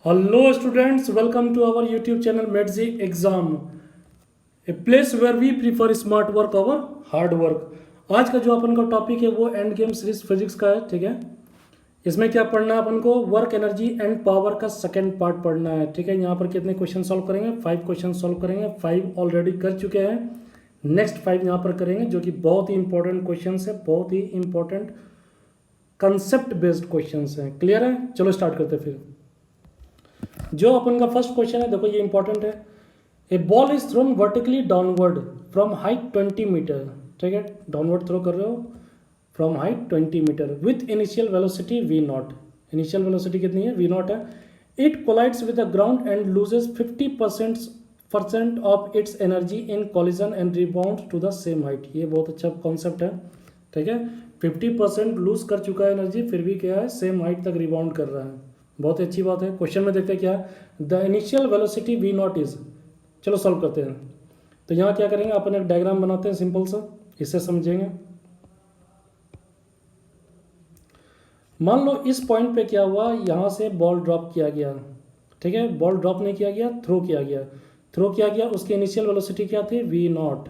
Hello students, welcome to our YouTube channel Medzi Exam, a place where we prefer smart work over hard work. आज का जो अपन का topic है वो end game series physics का है, ठीक है। इसमें क्या पढ़ना है अपन को, वर्क एनर्जी एंड पावर का सेकंड पार्ट पढ़ना है, ठीक है। यहाँ पर कितने क्वेश्चन सॉल्व करेंगे, 5 क्वेश्चन सॉल्व करेंगे। 5 ऑलरेडी कर चुके हैं, नेक्स्ट 5 यहाँ पर करेंगे, जो कि बहुत ही इंपॉर्टेंट क्वेश्चन है, बहुत ही इंपॉर्टेंट कंसेप्ट बेस्ड क्वेश्चन है। क्लियर है, चलो स्टार्ट करते हैं। फिर जो अपन का फर्स्ट क्वेश्चन है, देखो ये इंपॉर्टेंट है। A ball is thrown vertically downward from height 20 metre, ठीक है। डाउनवर्ड थ्रो कर रहे हो from height 20 metre with initial velocity we naught. Initial velocity कितनी है, वी नॉट है। It collides with the ground and loses 50% of its energy in collision and rebound to the same height. ये बहुत अच्छा concept है, ठीक है। 50% loose कर चुका है एनर्जी, फिर भी क्या है, सेम हाइट तक रिबाउंड कर रहा है। बहुत ही अच्छी बात है। क्वेश्चन में देखते हैं क्या, the initial velocity we naught is. चलो सॉल्व करते हैं। तो यहाँ क्या करेंगे, अपन एक डायग्राम बनाते हैं सिंपल सा, इससे समझेंगे। मान लो इस पॉइंट पे क्या हुआ, यहाँ से बॉल ड्रॉप किया गया, ठीक है। बॉल ड्रॉप नहीं किया गया, थ्रो किया गया। थ्रो किया गया, उसकी इनिशियल वेलोसिटी क्या थी, वी नॉट,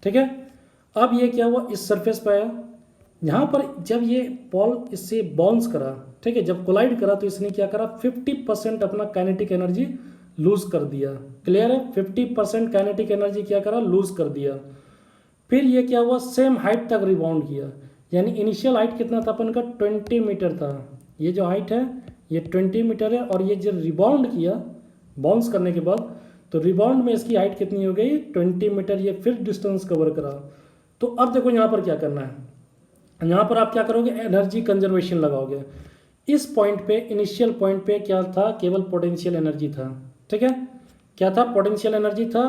ठीक है। अब ये क्या हुआ, इस सरफेस पे आया। यहाँ पर जब ये बॉल इससे बाउंस करा, ठीक है, जब कोलाइड करा, तो इसने क्या करा, 50% अपना काइनेटिक एनर्जी लूज कर दिया। क्लियर है, 50% काइनेटिक एनर्जी क्या करा, लूज कर दिया। फिर ये क्या हुआ, सेम हाइट तक रिबाउंड किया। यानी इनिशियल हाइट कितना था अपन का, 20 मीटर था। ये जो हाइट है ये 20 मीटर है, और ये जो रिबाउंड किया बाउंस करने के बाद, तो रिबाउंड में इसकी हाइट कितनी हो गई, 20 मीटर। ये फिर डिस्टेंस कवर करा। तो अब देखो यहाँ पर क्या करना है, यहाँ पर आप क्या करोगे, एनर्जी कंजर्वेशन लगाओगे। इस पॉइंट पे, इनिशियल पॉइंट पे क्या था, केवल पोटेंशियल एनर्जी था, ठीक है। क्या था, पोटेंशियल एनर्जी था।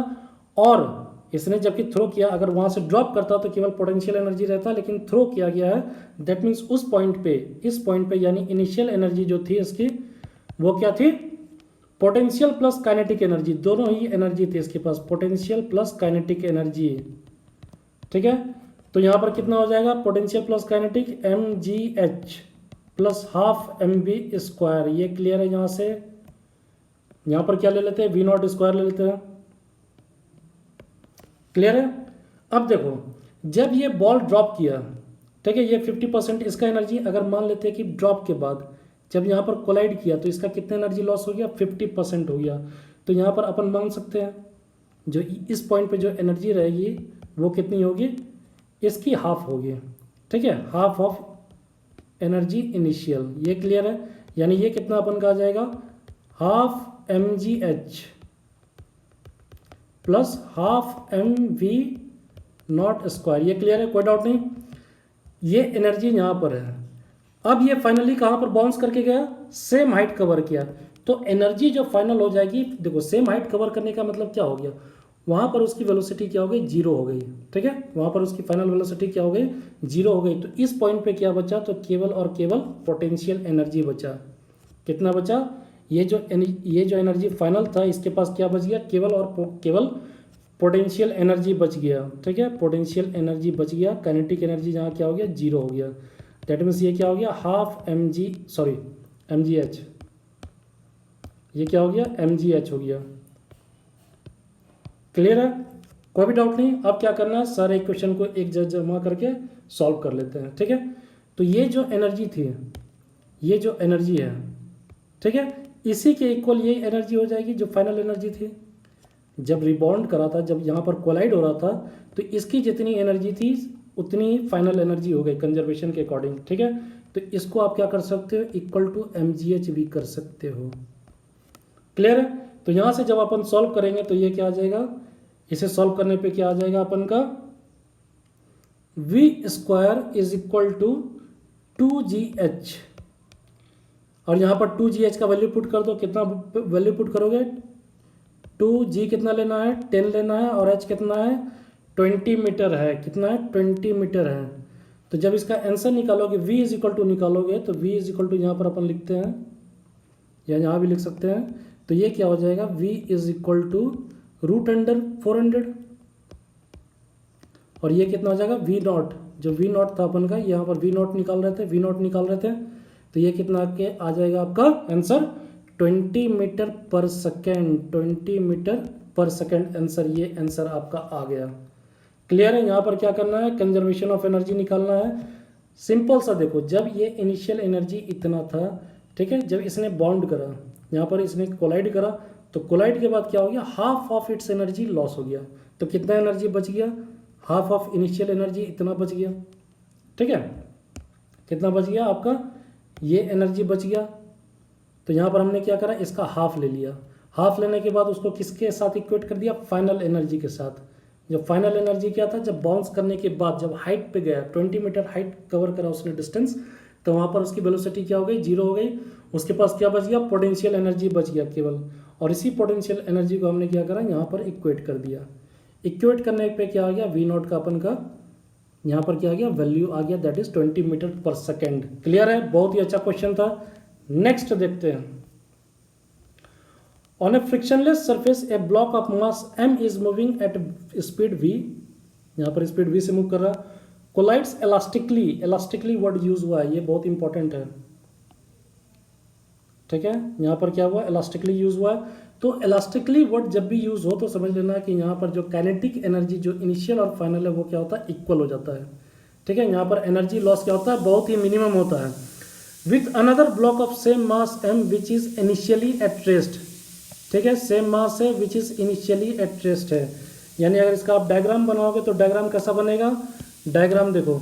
और इसने जबकि थ्रो किया, अगर वहाँ से ड्रॉप करता तो केवल पोटेंशियल एनर्जी रहता, लेकिन थ्रो किया गया है, दैट मीन्स उस पॉइंट पे, इस पॉइंट पे, यानी इनिशियल एनर्जी जो थी इसकी, वो क्या थी, पोटेंशियल प्लस काइनेटिक एनर्जी, दोनों ही एनर्जी थी इसके पास, पोटेंशियल प्लस काइनेटिक एनर्जी, ठीक है। तो यहाँ पर कितना हो जाएगा, potential plus kinetic mgh plus half mv square. ये क्लियर है। यहाँ से यहाँ पर क्या ले लेते हैं, वी नॉट स्क्वायर ले लेते हैं। क्लियर है। अब देखो, जब ये बॉल ड्रॉप किया, ठीक है, ये 50% इसका एनर्जी, अगर मान लेते हैं कि ड्रॉप के बाद जब यहाँ पर कोलाइड किया, तो इसका कितना एनर्जी लॉस हो गया, 50% हो गया। तो यहाँ पर अपन मान सकते हैं जो इस पॉइंट पे जो एनर्जी रहेगी वो कितनी होगी, इसकी हाफ होगी, ठीक है, हाफ ऑफ एनर्जी इनिशियल। ये क्लियर है। यानी ये कितना अपन का आ जाएगा, half mgh plus half mv not square. ये क्लियर है, कोई डाउट नहीं। ये एनर्जी यहाँ पर है। अब ये फाइनली कहाँ पर बाउंस करके गया, सेम हाइट कवर किया। तो एनर्जी जो फाइनल हो जाएगी, देखो सेम हाइट कवर करने का मतलब क्या हो गया, वहाँ पर उसकी वेलोसिटी क्या हो गई, जीरो हो गई, ठीक है। वहाँ पर उसकी फाइनल वेलोसिटी क्या हो गई, जीरो हो गई। तो इस पॉइंट पे क्या बचा, तो केवल और केवल पोटेंशियल एनर्जी बचा। कितना बचा, ये जो एनर्जी फाइनल था, इसके पास क्या बच गया, केवल और केवल पोटेंशियल एनर्जी बच गया, ठीक है। पोटेंशियल एनर्जी बच गया, काइनेटिक एनर्जी जहाँ क्या हो गया, जीरो हो गया। दैट मीन्स ये क्या हो गया, हाफ mgh, ये क्या हो गया, mgh हो गया। क्लियर है, कोई भी डाउट नहीं। अब क्या करना है, सारे क्वेश्चन को एक जगह जमा करके सॉल्व कर लेते हैं, ठीक है। तो ये जो एनर्जी थी, ये जो एनर्जी है, ठीक है, इसी के इक्वल ये एनर्जी हो जाएगी जो फाइनल एनर्जी थी जब रिबाउंड करा था, जब यहाँ पर कोलाइड हो रहा था। तो इसकी जितनी एनर्जी थी उतनी ही फाइनल एनर्जी हो गई कंजर्वेशन के अकॉर्डिंग, ठीक है। तो इसको आप क्या कर सकते हो, इक्वल टू mgh भी कर सकते हो। क्लियर है। तो यहाँ से जब अपन सॉल्व करेंगे तो ये क्या आ जाएगा, इसे सॉल्व करने पे क्या आ जाएगा अपन का, v square is equal to 2gh। और यहाँ पर 2gh का वैल्यू पुट कर दो, कितना वैल्यू पुट करोगे, 2g कितना लेना है, 10 लेना है, और h कितना है, 20 मीटर है। कितना है, 20 मीटर है। तो जब इसका आंसर निकालोगे, v इज इक्वल टू निकालोगे, तो v इज इक्वल टू यहाँ पर अपन लिखते हैं, या यहाँ भी लिख सकते हैं। तो ये क्या हो जाएगा, v इज इक्वल टू √400, और ये कितना हो जाएगा, v नॉट, जो v नॉट था अपन का, यहाँ पर v नॉट निकाल रहे थे, v नॉट निकाल रहे थे। तो ये कितना के आ जाएगा आपका answer, 20 metre per second, 20 metre per second answer, ये आंसर आपका आ गया। क्लियर है? यहाँ पर क्या करना है, कंजर्वेशन ऑफ एनर्जी निकालना है। सिंपल सा देखो, जब ये इनिशियल एनर्जी इतना था, ठीक है, जब इसने बाउंड करा, यहाँ पर इसने कोलाइड करा, तो कोलाइड के बाद क्या हो गया, half of its energy loss हो गया। तो कितना एनर्जी बच गया, हाफ ऑफ इनिशियल एनर्जी इतना बच गया। ठीक है, कितना बच गया आपका, ये एनर्जी बच गया। तो यहाँ पर हमने क्या करा, इसका हाफ ले लिया। हाफ लेने के बाद उसको किसके साथ इक्वेट कर दिया, फाइनल एनर्जी के साथ। जब फाइनल एनर्जी क्या था, जब बाउंस करने के बाद जब हाइट पे गया, 20 मीटर हाइट कवर करा उसने डिस्टेंस, तो वहाँ पर उसकी वेलोसिटी क्या हो गई, 0 हो गई। उसके पास क्या बच गया, पोटेंशियल एनर्जी बच गया केवल। और इसी पोटेंशियल एनर्जी को हमने क्या करा, यहाँ पर इक्वेट कर दिया। इक्वेट करने पे क्या आ गया, वी नॉट का अपन का यहाँ पर क्या आ गया, वैल्यू आ गया, that is 20 metre per second. Clear है? बहुत ही अच्छा क्वेश्चन था। नेक्स्ट देखते हैं। On a frictionless surface a block of mass m is moving at speed v, यहाँ पर स्पीड v से मूव कर रहा, collides elastically. Elastically word use हुआ है, ये बहुत इंपॉर्टेंट है। ठीक है, यहाँ पर क्या हुआ, इलास्टिकली यूज हुआ है। तो इलास्टिकली वर्ड जब भी यूज हो तो समझ लेना कि यहाँ पर जो काइनेटिक एनर्जी जो इनिशियल और फाइनल है वो क्या होता है, इक्वल हो जाता है। ठीक है, यहाँ पर एनर्जी लॉस क्या होता है, बहुत ही मिनिमम होता है। With another block of same mass m which is initially at rest. ठीक है, सेम मास है which is initially at rest है। यानी अगर इसका आप डायग्राम बनाओगे तो डायग्राम कैसा बनेगा, डायग्राम देखो,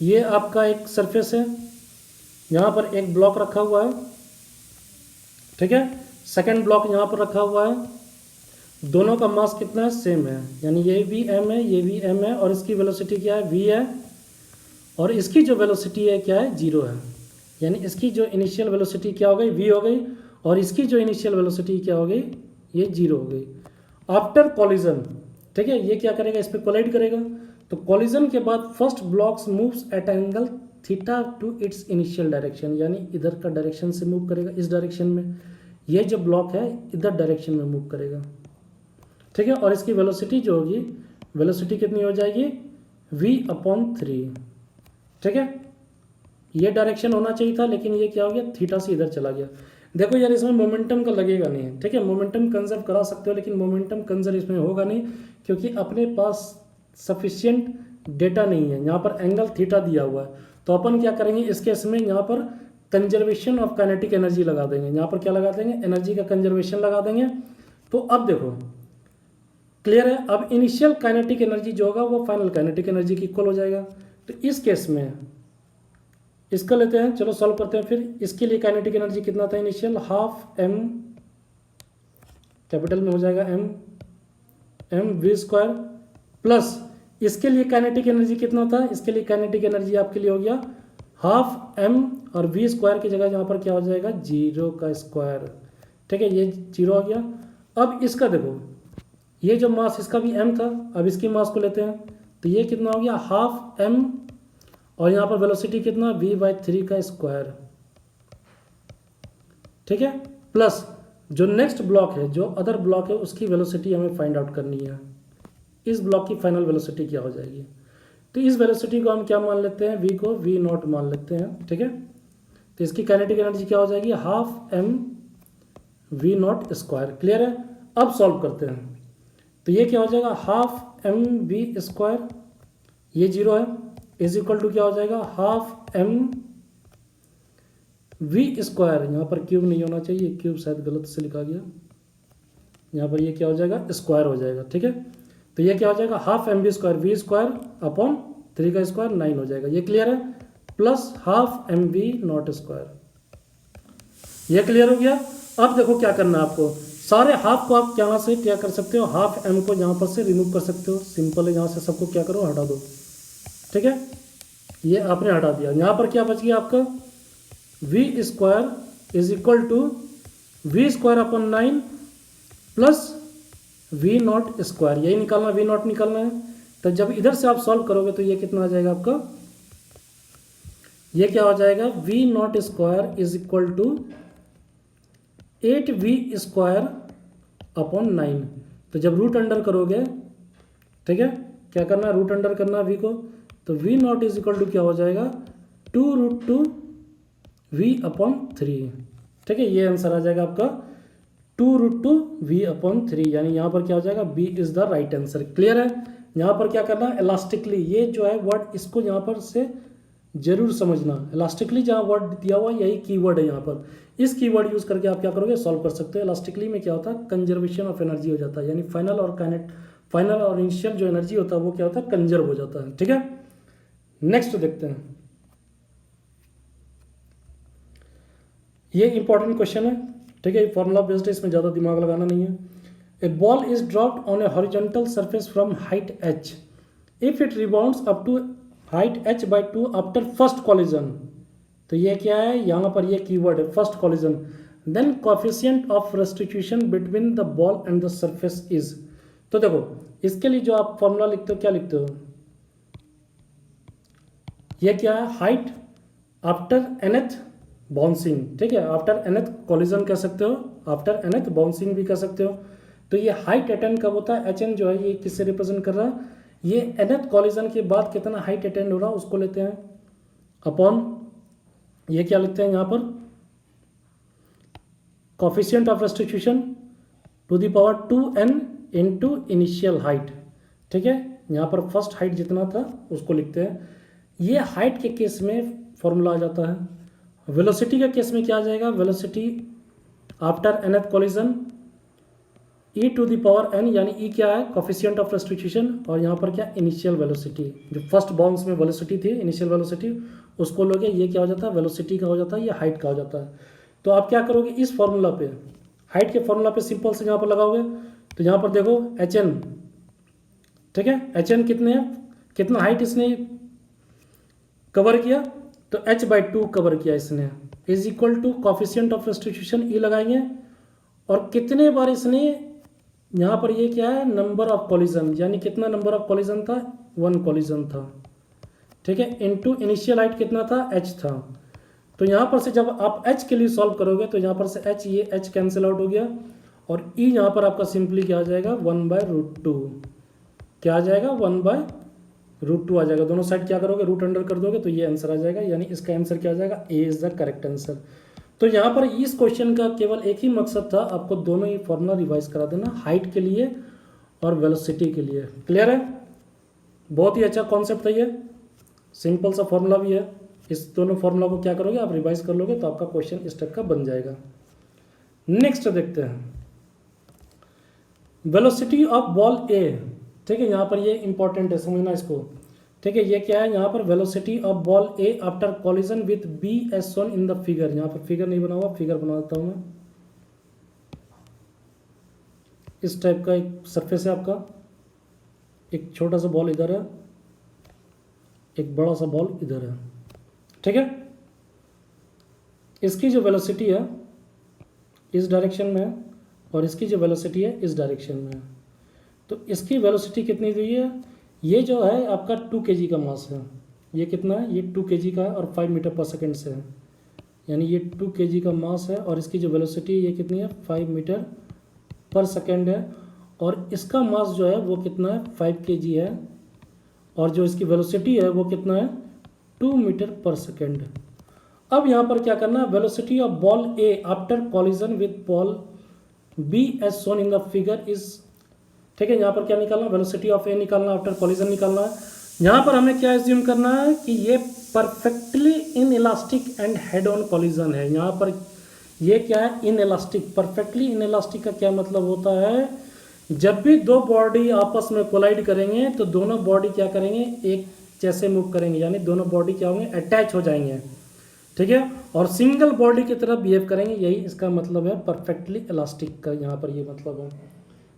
ये आपका एक सरफेस है, यहाँ पर एक ब्लॉक रखा हुआ है। ठीक है, सेकंड ब्लॉक यहाँ पर रखा हुआ है, दोनों का मास कितना है, सेम है। यानी ये भी m है, ये भी m है, और इसकी वेलोसिटी क्या है, v है, और इसकी जो वेलोसिटी है क्या है, 0 है। यानी इसकी जो इनिशियल वेलोसिटी क्या हो गई, v हो गई, और इसकी जो इनिशियल वेलोसिटी क्या हो गई, ये 0 हो गई। आफ्टर कॉलिजन, ठीक है, ये क्या करेगा, इस पर कोलाइड करेगा। तो कॉलिजन के बाद first blocks moves eight angle theta two it's initial direction, यानी इधर का डायरेक्शन से मूव करेगा, इस डायरेक्शन में। ये जो ब्लॉक है इधर डायरेक्शन में मूव करेगा। ठीक है, और इसकी वेलोसिटी जो होगी, वेलोसिटी कितनी हो जाएगी, v/3। ठीक है, ये डायरेक्शन होना चाहिए था, लेकिन ये क्या हो गया, थीटा से इधर चला गया। देखो यार, इसमें मोमेंटम का लगेगा नहीं। ठीक है, मोमेंटम कंजर्व करा सकते हो, लेकिन मोमेंटम कंजर्व इसमें होगा नहीं, क्योंकि अपने पास सफिशिएंट डेटा नहीं है। यहाँ पर एंगल थीटा दिया हुआ है, तो अपन क्या करेंगे, इस केस में यहाँ पर कंजर्वेशन ऑफ काइनेटिक एनर्जी लगा देंगे। यहाँ पर क्या लगा देंगे, एनर्जी का कंजर्वेशन लगा देंगे। तो अब देखो, क्लियर है? अब इनिशियल काइनेटिक एनर्जी जो होगा वो फाइनल काइनेटिक एनर्जी की इक्वल हो जाएगा। तो इस केस में इसका लेते हैं, चलो सॉल्व करते हैं। फिर इसके लिए काइनेटिक एनर्जी कितना था, इनिशियल हाफ m, कैपिटल में हो जाएगा m v² प्लस इसके लिए काइनेटिक एनर्जी कितना था, इसके लिए काइनेटिक एनर्जी आपके लिए हो गया हाफ m, और v² की जगह यहाँ पर क्या हो जाएगा, 0 का स्क्वायर। ठीक है, ये 0 हो गया। अब इसका देखो, ये जो मास इसका भी m था, अब इसकी मास को लेते हैं, तो ये कितना हो गया, हाफ m, और यहाँ पर वेलोसिटी कितना, v/3 का स्क्वायर। ठीक है, प्लस जो नेक्स्ट ब्लॉक है, जो अदर ब्लॉक है, उसकी वेलोसिटी हमें फाइंड आउट करनी है। इस ब्लॉक की फाइनल वेलोसिटी क्या हो जाएगी, तो इस वेलोसिटी को हम क्या मान लेते हैं, v को v0 मान लेते हैं। ठीक है, तो इसकी काइनेटिक एनर्जी क्या हो जाएगी, हाफ m v0²। क्लियर है? अब सॉल्व करते हैं, तो ये क्या हो जाएगा, हाफ m v², ये 0 है, इज इक्वल टू क्या हो जाएगा, हाफ m v²। यहाँ पर क्यूब नहीं होना चाहिए, क्यूब शायद गलत से लिखा गया, यहाँ पर ये क्या हो जाएगा, स्क्वायर हो जाएगा। ठीक है, तो ये क्या हो जाएगा, हाफ m v²/3 का स्क्वायर 9 हो जाएगा। ये क्लियर है? प्लस हाफ m v0², ये क्लियर हो गया। अब देखो क्या करना है आपको, सारे हाफ को आप यहाँ से क्या कर सकते हो, हाफ m को यहाँ पर से रिमूव कर सकते हो। सिंपल है, यहाँ से सबको क्या करो, हटा दो। ठीक है, ये आपने हटा दिया। यहाँ पर क्या बच गया आपका, v² is equal to v²/9 plus v0²। यही निकालना, v0 निकालना है। तो जब इधर से आप सॉल्व करोगे तो ये कितना आ जाएगा आपका, ये क्या हो जाएगा, v0² is equal to 8v²/9। तो जब रूट अंडर करोगे, ठीक है, क्या करना है, रूट अंडर करना v को, तो v0 इज इक्वल टू क्या हो जाएगा, 2√2 v/3। ठीक है, ये आंसर आ जाएगा आपका 2√2 v/3, यानी यहाँ पर क्या हो जाएगा, B is the right answer. Clear है। यहाँ पर क्या करना है, इलास्टिकली, ये जो है वर्ड इसको यहाँ पर से जरूर समझना। इलास्टिकली जहाँ वर्ड दिया हुआ यही कीवर्ड है यहाँ पर, इस कीवर्ड यूज करके आप क्या करोगे, सॉल्व कर सकते हो। इलास्टिकली में क्या होता है, कंजर्वेशन ऑफ एनर्जी हो जाता है, यानी फाइनल और इनिशियल जो एनर्जी होता है वो क्या होता है, कंजर्व हो जाता है। ठीक है, नेक्स्ट देखते हैं। ये इंपॉर्टेंट क्वेश्चन है, ठीक है, फॉर्मूला बेस्ड है, इसमें ज़्यादा दिमाग लगाना नहीं है। A ball is dropped on a horizontal surface from height h if it rebounds up to height h/2 after first collision. तो ये क्या है, यहाँ पर ये कीवर्ड है first collision. Then coefficient of restitution between the ball and the surface is. तो देखो इसके लिए जो आप फॉर्मूला लिखते हो, क्या लिखते हो, ये क्या है, हाइट आफ्टर nth बाउंसिंग। ठीक है, आफ्टर nth कॉलिजन कह सकते हो, आफ्टर nth बाउंसिंग भी कह सकते हो। तो ये हाइट अटेंड कब होता है, hn जो है ये किससे रिप्रेजेंट कर रहा है, ये nth कॉलिजन के बाद कितना हाइट अटेंड हो रहा है उसको लेते हैं अपॉन, ये क्या लिखते हैं यहाँ पर, coefficient of restitution to the power 2n into initial height. ठीक है, यहाँ पर फर्स्ट हाइट जितना था उसको लिखते हैं। ये हाइट के केस में फॉर्मूला आ जाता है। वेलोसिटी के केस में क्या आ जाएगा, velocity after nth collision e to the power n, यानी e क्या है, कोएफिशिएंट ऑफ रेस्टिट्यूशन, और यहाँ पर क्या, इनिशियल वेलोसिटी, जो फर्स्ट बाउंस में वेलोसिटी थी, इनिशियल वेलोसिटी, उसको लोगे, ये क्या हो जाता है, वेलोसिटी का हो जाता है, ये हाइट का हो जाता है। तो आप क्या करोगे, इस फॉर्मूला पे, हाइट के फॉर्मूला पे सिंपल से यहाँ पर लगाओगे, तो यहाँ पर देखो hn, ठीक है, hn कितने हैं, कितना हाइट इसने कवर किया, तो h/2 कवर किया इसने, is equal to coefficient of restitution e लगाएंगे, और कितने बार इसने, यहाँ पर ये क्या है, नंबर ऑफ कॉलिजन, यानी कितना नंबर ऑफ कॉलिजन था, 1 कॉलिजन था। ठीक है, इनटू इनिशियल हाइट कितना था, h था। तो यहाँ पर से जब आप h के लिए सॉल्व करोगे तो यहाँ पर से h, ये h कैंसिल आउट हो गया, और e यहाँ पर आपका सिंपली क्या आ जाएगा, 1/√2, क्या आ जाएगा, 1/√2 आ जाएगा। दोनों साइड क्या करोगे, रूट अंडर कर दोगे, तो ये आंसर आ जाएगा, यानी इसका आंसर क्या आ जाएगा, ए इज द करेक्ट आंसर। तो यहाँ पर इस क्वेश्चन का केवल एक ही मकसद था, आपको दोनों ही फॉर्मूला रिवाइज करा देना, हाइट के लिए और वेलोसिटी के लिए। क्लियर है, बहुत ही अच्छा कॉन्सेप्ट है ये, सिंपल सा फॉर्मूला भी है। इस दोनों फॉर्मूला को क्या करोगे, आप रिवाइज कर लोगे तो आपका क्वेश्चन इस टाइप का बन जाएगा। नेक्स्ट देखते हैं, वेलोसिटी ऑफ बॉल ए। ठीक है, यहाँ पर ये इंपॉर्टेंट है, समझना इसको। ठीक है, ये क्या है, यहाँ पर velocity of ball A after collision with B as shown in the figure. यहाँ पर फिगर नहीं बना हुआ, फिगर बना देता हूँ मैं। इस टाइप का एक सरफेस है आपका, एक छोटा सा बॉल इधर है, एक बड़ा सा बॉल इधर है। ठीक है, इसकी जो वेलोसिटी है इस डायरेक्शन में है, और इसकी जो वेलोसिटी है इस डायरेक्शन में है। तो इसकी वेलोसिटी कितनी दी है, ये जो है आपका 2 kg का मास है, ये कितना है, ये 2 kg का है, और 5 मीटर पर सेकेंड से है, यानी ये 2 kg का मास है, और इसकी जो वेलोसिटी ये कितनी है, 5 मीटर पर सेकेंड है, और इसका मास जो है वो कितना है, 5 kg है, और जो इसकी वेलोसिटी है वो कितना है, 2 मीटर पर सेकेंड। अब यहाँ पर क्या करना है, velocity of ball A after collision with ball B as shown in the figure is. ठीक है, यहाँ पर क्या निकालना, वेलोसिटी ऑफ ए निकालना, आफ्टर कॉलिजन निकालना है। यहाँ पर हमें क्या एज्यूम करना है कि ये perfectly in elastic and head on collision है। यहाँ पर ये क्या है, in elastic. Perfectly in elastic का क्या मतलब होता है, जब भी दो बॉडी आपस में कोलाइड करेंगे तो दोनों बॉडी क्या करेंगे, एक जैसे मूव करेंगे, यानी दोनों बॉडी क्या होंगे, अटैच हो जाएंगे। ठीक है, और सिंगल बॉडी की तरह बिहेव करेंगे, यही इसका मतलब है परफेक्टली इलास्टिक का, यहाँ पर ये मतलब है।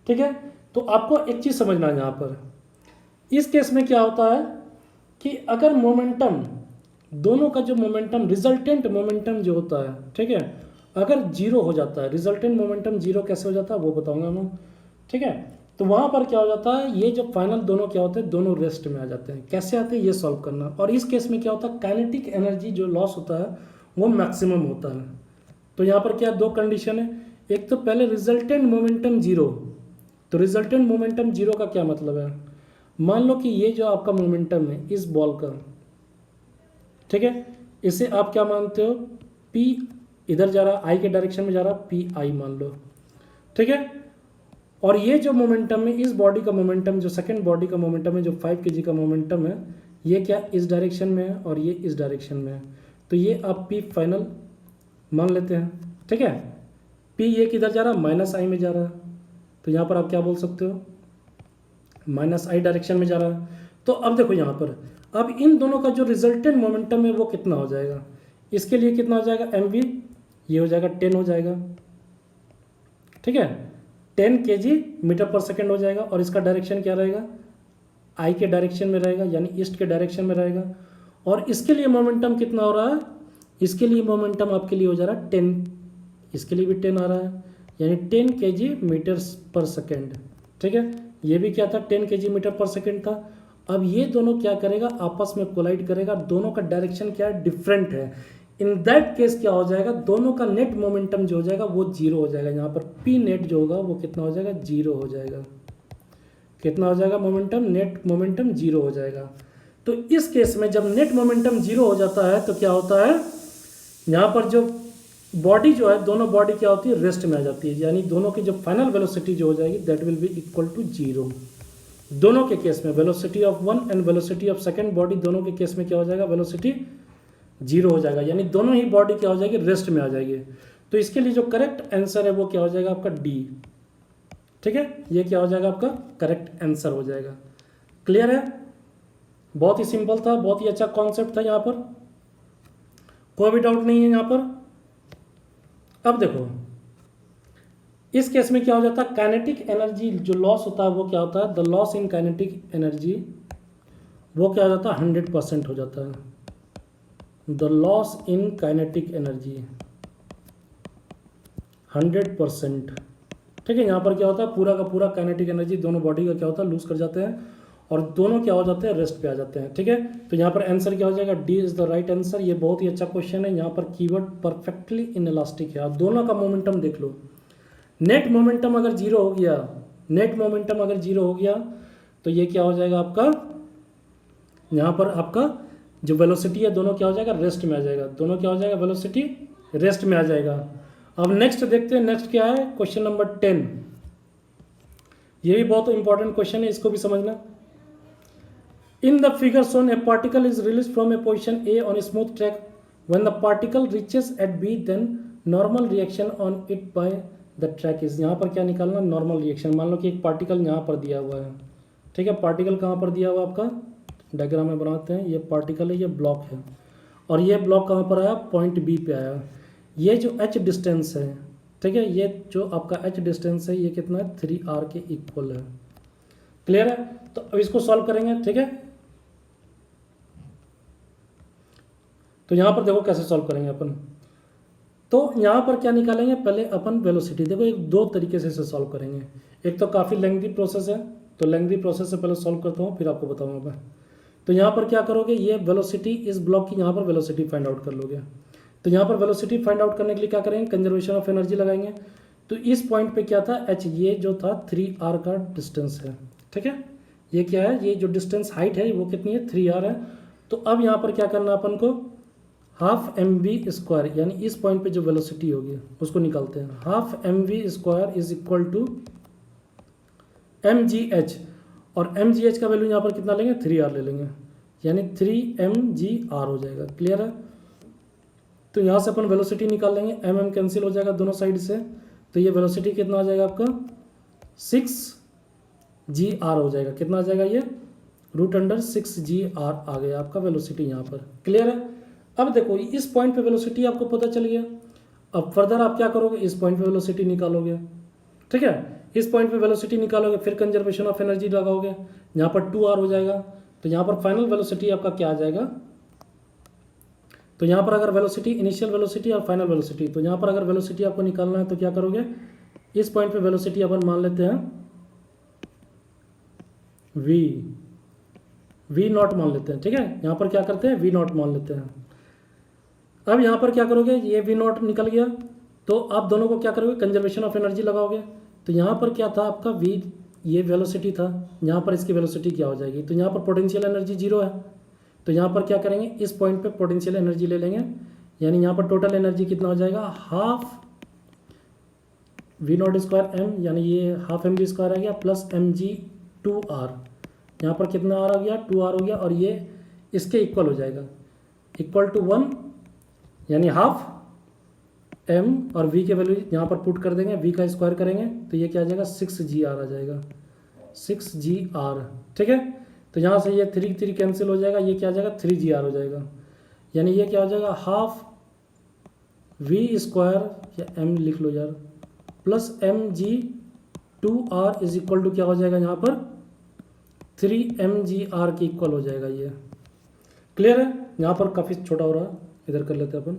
ठीक है, तो आपको एक चीज़ समझना है यहाँ पर, इस केस में क्या होता है कि अगर मोमेंटम, दोनों का जो मोमेंटम, रिजल्टेंट मोमेंटम जो होता है, ठीक है, अगर जीरो हो जाता है, रिजल्टेंट मोमेंटम जीरो कैसे हो जाता है वो बताऊंगा मैं। ठीक है, तो वहाँ पर क्या हो जाता है, ये जो फाइनल दोनों क्या होते हैं, दोनों रेस्ट में आ जाते हैं। कैसे आते हैं ये सॉल्व करना, और इस केस में क्या होता है, काइनेटिक एनर्जी जो लॉस होता है वो मैक्सिमम होता है। तो यहाँ पर क्या दो कंडीशन है, एक तो पहले रिजल्टेंट मोमेंटम जीरो। तो रिजल्टेंट मोमेंटम जीरो का क्या मतलब है, मान लो कि ये जो आपका मोमेंटम है इस बॉल का, ठीक है, इसे आप क्या मानते हो, P इधर जा रहा, आई के डायरेक्शन में जा रहा, पी आई मान लो, ठीक है। और ये जो मोमेंटम है, इस बॉडी का मोमेंटम, जो सेकंड बॉडी का मोमेंटम है, जो 5 kg का मोमेंटम है, ये क्या इस डायरेक्शन में है और ये इस डायरेक्शन में है। तो ये आप पी फाइनल मान लेते हैं, ठीक है। पी ये किधर जा रहा है, माइनस आई में जा रहा है, तो यहाँ पर आप क्या बोल सकते हो, माइनस आई डायरेक्शन में जा रहा है। तो अब देखो यहाँ पर, अब इन दोनों का जो रिजल्टेंट मोमेंटम है वो कितना हो जाएगा, इसके लिए कितना हो जाएगा, एम वी, ये हो जाएगा 10 हो जाएगा, ठीक है, 10 kg मीटर पर सेकेंड हो जाएगा। और इसका डायरेक्शन क्या रहेगा, आई के डायरेक्शन में रहेगा, यानी ईस्ट के डायरेक्शन में रहेगा। और इसके लिए मोमेंटम कितना हो रहा है, इसके लिए मोमेंटम आपके लिए हो जा रहा है 10, इसके लिए भी 10 आ रहा है, यानी 10 kg मीटर्स पर सेकेंड, ठीक है। ये भी क्या था, 10 kg मीटर पर सेकेंड था। अब ये दोनों क्या करेगा, आपस में कोलाइड करेगा, दोनों का डायरेक्शन क्या है, डिफरेंट है। इन दैट केस क्या हो जाएगा, दोनों का नेट मोमेंटम जो हो जाएगा वो जीरो हो जाएगा। यहाँ पर पी नेट जो होगा वो कितना हो जाएगा, जीरो हो जाएगा। कितना हो जाएगा मोमेंटम, नेट मोमेंटम जीरो हो जाएगा। तो इस केस में जब नेट मोमेंटम जीरो हो जाता है तो क्या होता है, यहाँ पर जो बॉडी जो है, दोनों बॉडी क्या होती है, रेस्ट में आ जाती है, यानी दोनों की जो फाइनल वेलोसिटी जो हो जाएगी that will be equal to zero. दोनों के केस में velocity of one and velocity of second body, दोनों के केस में क्या हो जाएगा, वेलोसिटी जीरो हो जाएगा, यानी दोनों ही बॉडी क्या हो जाएगी, रेस्ट में आ जाएगी। तो इसके लिए जो करेक्ट आंसर है वो क्या हो जाएगा आपका, डी, ठीक है। ये क्या हो जाएगा आपका करेक्ट आंसर हो जाएगा। क्लियर है, बहुत ही सिंपल था, बहुत ही अच्छा कॉन्सेप्ट था, यहाँ पर कोई भी डाउट नहीं है यहाँ पर। अब देखो इस केस में क्या हो जाता है, काइनेटिक एनर्जी जो लॉस होता है वो क्या होता है, the loss in kinetic energy वो क्या हो जाता है, 100% हो जाता है। The loss in kinetic energy 100%, ठीक है। यहाँ पर क्या होता है, पूरा का पूरा काइनेटिक एनर्जी दोनों बॉडी का क्या होता है, लूज कर जाते हैं और दोनों क्या हो जाते हैं, रेस्ट पे आ जाते हैं, ठीक है। तो यहाँ पर आंसर क्या हो जाएगा, D is the right answer. ये बहुत ही अच्छा क्वेश्चन है, यहाँ पर कीवर्ड परफेक्टली इनइलास्टिक है। आप दोनों का मोमेंटम देख लो, नेट मोमेंटम अगर जीरो हो गया, नेट मोमेंटम अगर जीरो हो गया तो ये क्या हो जाएगा आपका, यहाँ पर आपका जो वेलोसिटी है दोनों क्या हो जाएगा, रेस्ट में आ जाएगा, दोनों क्या हो जाएगा, वेलोसिटी रेस्ट में आ जाएगा। अब नेक्स्ट देखते हैं, नेक्स्ट क्या है, क्वेश्चन नंबर 10। ये भी बहुत इंपॉर्टेंट क्वेश्चन है, इसको भी समझना। In the figure shown a particle is release from a position A on a smooth track when the particle reaches at B then normal reaction on it by the track is. यहाँ पर क्या निकालना, normal reaction. मान लो कि एक particle यहाँ पर दिया हुआ है, ठीक है, पार्टिकल कहाँ पर दिया हुआ है आपका, डायग्राम में बनाते हैं, ये पार्टिकल है, ये ब्लॉक है, और ये ब्लॉक कहाँ पर आया, पॉइंट बी पे आया। ये जो h डिस्टेंस है, ठीक है, ये जो आपका h डिस्टेंस है ये कितना है, 3r के इक्वल है। क्लियर है, तो अब इसको सॉल्व करेंगे, ठीक है। तो यहाँ पर देखो कैसे सॉल्व करेंगे अपन। तो यहाँ पर क्या निकालेंगे, पहले अपन वेलोसिटी, देखो एक दो तरीके से इसे सॉल्व करेंगे। एक तो काफ़ी लेंथी प्रोसेस है, तो लेंथी प्रोसेस से पहले सॉल्व करता हूँ फिर आपको बताऊँगा मैं। तो यहाँ पर क्या करोगे, ये वेलोसिटी, इस ब्लॉक की यहाँ पर वेलोसिटी फाइंड आउट कर लोगे। तो यहाँ पर वेलोसिटी फाइंड आउट करने के लिए क्या करेंगे, कंजर्वेशन ऑफ एनर्जी लगाएंगे। तो इस पॉइंट पे क्या था, h, ये जो था 3r का डिस्टेंस है, ठीक है। ये क्या है, ये जो डिस्टेंस हाइट है वो कितनी है, 3r है। तो अब यहाँ पर क्या करना अपन को, हाफ mv², यानी इस पॉइंट पे जो वेलोसिटी होगी उसको निकालते हैं। Half mv² is equal to mgh, और mgh का वैल्यू यहाँ पर कितना लेंगे, 3r ले लेंगे, यानी 3mgr हो जाएगा। क्लियर है, तो यहाँ से अपन वेलोसिटी निकाल लेंगे, mm कैंसिल हो जाएगा दोनों साइड से, तो ये वेलोसिटी कितना आ जाएगा आपका, 6gr हो जाएगा। कितना आ जाएगा ये, √6gr आ गया आपका वेलोसिटी यहाँ पर। क्लियर है, अब देखो इस पॉइंट पे वेलोसिटी आपको पता चल गया। अब फर्दर आप क्या करोगे, इस पॉइंट पे वेलोसिटी निकालोगे, ठीक है, इस पॉइंट पे वेलोसिटी निकालोगे, फिर कंजर्वेशन ऑफ एनर्जी लगाओगे, यहाँ पर 2r हो जाएगा। तो यहाँ पर फाइनल वेलोसिटी आपका क्या आ जाएगा, तो यहाँ पर अगर वेलोसिटी, इनिशियल वेलोसिटी और फाइनल वेलोसिटी, तो यहाँ पर अगर वेलोसिटी आपको निकालना है तो क्या करोगे, इस पॉइंट पे वेलोसिटी अपन मान लेते हैं v नॉट मान लेते हैं, ठीक है। यहाँ पर क्या करते हैं, v नॉट मान लेते हैं। अब यहाँ पर क्या करोगे, ये v नॉट निकल गया, तो आप दोनों को क्या करोगे, कंजर्वेशन ऑफ एनर्जी लगाओगे। तो यहाँ पर क्या था आपका v, ये वेलोसिटी था, यहाँ पर इसकी वेलोसिटी क्या हो जाएगी, तो यहाँ पर पोटेंशियल एनर्जी 0 है। तो यहाँ पर क्या करेंगे, इस पॉइंट पे पोटेंशियल एनर्जी ले लेंगे, यानी यहाँ पर टोटल एनर्जी कितना हो जाएगा, हाफ V0 स्क्वायर एम, यानी ये हाफ एम वी स्क्वायर आ गया प्लस mg2r, यहाँ पर कितना आर आ गया, 2r हो गया, और ये इसके इक्वल हो जाएगा, इक्वल टू 1, यानी हाफ m और v के वैल्यू यहाँ पर पुट कर देंगे, v का स्क्वायर करेंगे तो ये क्या आ जाएगा, 6gr आ जाएगा, 6gr। ठीक है, तो यहाँ से ये 3 3 कैंसिल हो जाएगा, ये क्या आ जाएगा, 3gr हो जाएगा, यानी ये क्या हो जाएगा, हाफ v स्क्वायर, या m लिख लो यार, plus mg2r is equal to क्या हो जाएगा, यहाँ पर 3mgr के इक्वल हो जाएगा। ये क्लियर है, यहाँ पर काफ़ी छोटा हो रहा है, इधर कर लेते हैं अपन।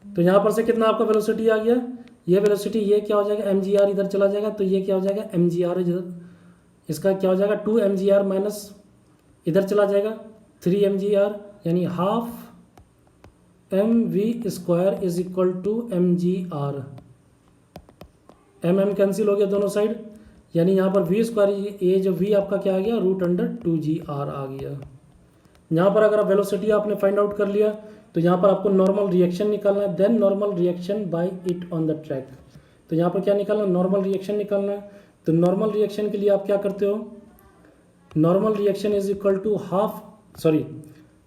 तो यहाँ पर से कितना आपका वेलोसिटी आ गया, ये वेलोसिटी, ये क्या हो जाएगा, mgr इधर चला जाएगा, तो ये क्या हो जाएगा, mgr इधर, इसका क्या हो जाएगा, 2mgr माइनस इधर चला जाएगा 3mgr, यानी half mv square is equal to mgr, mm cancel हो गया दोनों साइड, यानी यहाँ पर v स्क्वायर, ये जो v आपका क्या आ गया, √2gr आ गया। यहाँ पर अगर वेलोसिटी आपने फाइंड आउट कर लिया तो यहाँ पर आपको नॉर्मल रिएक्शन निकालना है, then normal reaction by it on the track. तो यहाँ पर क्या निकालना है, नॉर्मल रिएक्शन निकालना है। तो नॉर्मल रिएक्शन के लिए आप क्या करते हो, normal reaction is equal to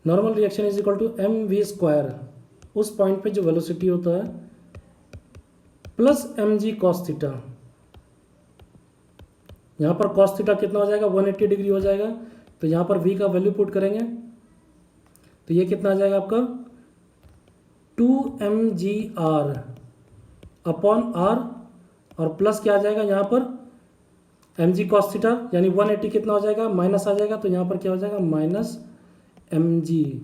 normal reaction is equal to mv square, उस पॉइंट पे जो वेलोसिटी होता है, प्लस mg cos थीटा। यहाँ पर cos थीटा कितना हो जाएगा, 180 डिग्री हो जाएगा, तो यहाँ पर v का वैल्यू पुट करेंगे तो ये कितना आ जाएगा आपका, 2mgr अपॉन r, और प्लस क्या आ जाएगा यहाँ पर mg cos थीटा, यानी 180 कितना हो जाएगा, माइनस आ जाएगा, तो यहाँ पर क्या हो जाएगा, माइनस mg।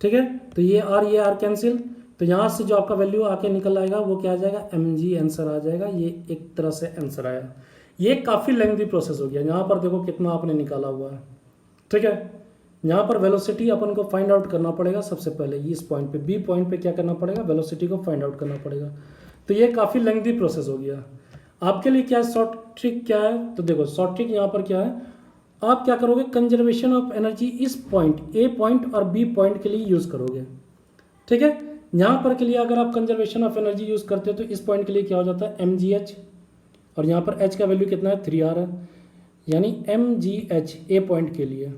ठीक है, तो ये r कैंसिल, तो यहाँ से जो आपका वैल्यू आके निकल आएगा वो क्या आ जाएगा, mg आंसर आ जाएगा। ये एक तरह से आंसर आया। ये काफ़ी लेंथी प्रोसेस हो गया। यहाँ पर देखो कितना आपने निकाला हुआ है। ठीक है, यहाँ पर वेलोसिटी अपन को फाइंड आउट करना पड़ेगा सबसे पहले, इस पॉइंट पे, बी पॉइंट पे क्या करना पड़ेगा, वेलोसिटी को फाइंड आउट करना पड़ेगा। तो ये काफ़ी लेंथी प्रोसेस हो गया। आपके लिए क्या शॉर्ट ट्रिक क्या है, तो देखो शॉर्ट ट्रिक यहाँ पर क्या है, आप क्या करोगे, कंजर्वेशन ऑफ एनर्जी इस पॉइंट, ए पॉइंट और बी पॉइंट के लिए यूज़ करोगे। ठीक है, यहाँ पर के लिए अगर आप कंजर्वेशन ऑफ एनर्जी यूज़ करते हो तो इस पॉइंट के लिए क्या हो जाता है, mgh, और यहाँ पर h का वैल्यू कितना है, 3r है, यानी mgh ए पॉइंट के लिए।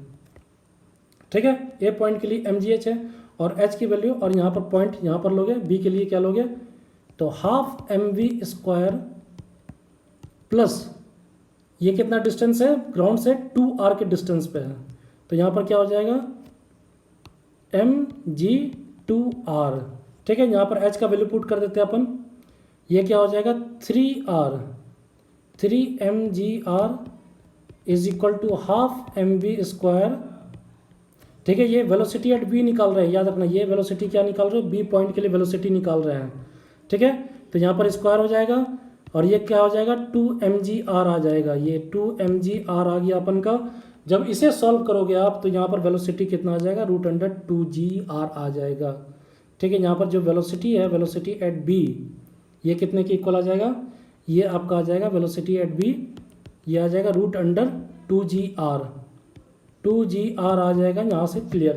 ठीक है, ए पॉइंट के लिए mgh है, और h की वैल्यू, और यहाँ पर पॉइंट यहाँ पर लोगे, b के लिए क्या लोगे, तो हाफ mv स्क्वायर प्लस ये कितना डिस्टेंस है ग्राउंड से, 2r के डिस्टेंस पे है, तो यहाँ पर क्या हो जाएगा, mg2r। ठीक है, यहाँ पर h का वैल्यू पुट कर देते हैं अपन, ये क्या हो जाएगा, 3mgr is equal to half mv square. ठीक है, ये वेलोसिटी एट b निकाल रहे हैं, याद रखना, ये वेलोसिटी क्या निकाल रहे हो, b पॉइंट के लिए वेलोसिटी निकाल रहे हैं। ठीक है, तो यहाँ पर स्क्वायर हो जाएगा, और ये क्या हो जाएगा, 2mgr आ जाएगा, ये 2mgr आ गया अपन का। जब इसे सॉल्व करोगे आप तो यहाँ पर वेलोसिटी कितना आ जाएगा, √2gr आ जाएगा। ठीक है, यहाँ पर जो वेलोसिटी है, वेलोसिटी एट b, ये कितने के इक्वल आ जाएगा, ये आपका आ जाएगा वेलोसिटी एट b, ये आ जाएगा √2gr, 2gr आ जाएगा यहाँ से। क्लियर,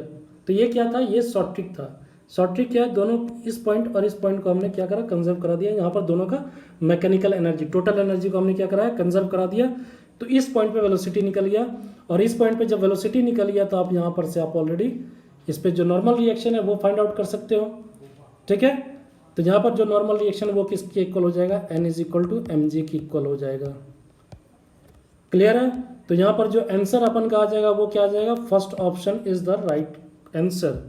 तो ये क्या था, ये शॉर्ट ट्रिक था। शॉर्ट ट्रिक क्या है, दोनों इस पॉइंट और इस पॉइंट को हमने क्या करा, कंजर्व करा दिया। यहाँ पर दोनों का मैकेनिकल एनर्जी, टोटल एनर्जी को हमने क्या करा है, कंजर्व करा दिया। तो इस पॉइंट पे वेलोसिटी निकल गया, और इस पॉइंट पे जब वेलोसिटी निकल गया तो आप यहाँ पर से आप ऑलरेडी इस पे जो नॉर्मल रिएक्शन है वो फाइंड आउट कर सकते हो। ठीक है, तो यहाँ पर जो नॉर्मल रिएक्शन है वो किसके इक्वल हो जाएगा, n is equal to mg की इक्वल हो जाएगा। क्लियर है, तो यहाँ पर जो आंसर अपन का आ जाएगा वो क्या आ जाएगा, first option is the right answer.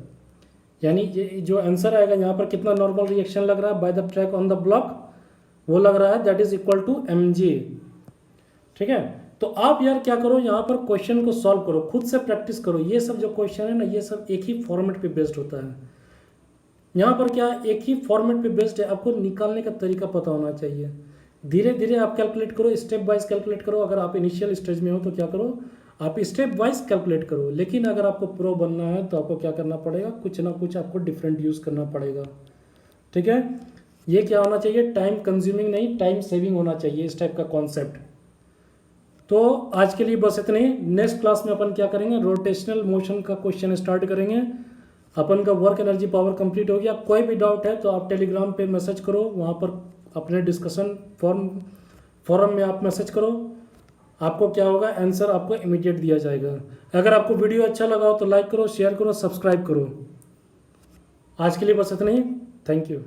यानी ये जो आंसर आएगा, यहाँ पर कितना नॉर्मल रिएक्शन लग रहा है by the track on the block, वो लग रहा है that is equal to mg। ठीक है, तो आप यार क्या करो, यहाँ पर क्वेश्चन को सॉल्व करो, खुद से प्रैक्टिस करो। ये सब जो क्वेश्चन है ना, ये सब एक ही फॉर्मेट पे बेस्ड होता है। यहाँ पर क्या एक ही फॉर्मेट पे बेस्ड है, आपको निकालने का तरीका पता होना चाहिए। धीरे धीरे आप कैलकुलेट करो, स्टेप वाइज कैलकुलेट करो। अगर आप इनिशियल स्टेज में हो तो क्या करो, आप स्टेप वाइज कैलकुलेट करो। लेकिन अगर आपको प्रो बनना है तो आपको क्या करना पड़ेगा, कुछ ना कुछ आपको डिफरेंट यूज़ करना पड़ेगा। ठीक है, ये क्या होना चाहिए, टाइम कंज्यूमिंग नहीं, टाइम सेविंग होना चाहिए, इस टाइप का कॉन्सेप्ट। तो आज के लिए बस इतने ही। नेक्स्ट क्लास में अपन क्या करेंगे, रोटेशनल मोशन का क्वेश्चन स्टार्ट करेंगे। अपन का वर्क एनर्जी पावर कंप्लीट हो गया। कोई भी डाउट है तो आप टेलीग्राम पे मैसेज करो, वहाँ पर अपने डिस्कशन फॉरम में आप मैसेज करो, आपको क्या होगा, आंसर आपको इमीडिएट दिया जाएगा। अगर आपको वीडियो अच्छा लगा हो तो लाइक करो, शेयर करो, सब्सक्राइब करो। आज के लिए बस इतना ही। Thank you.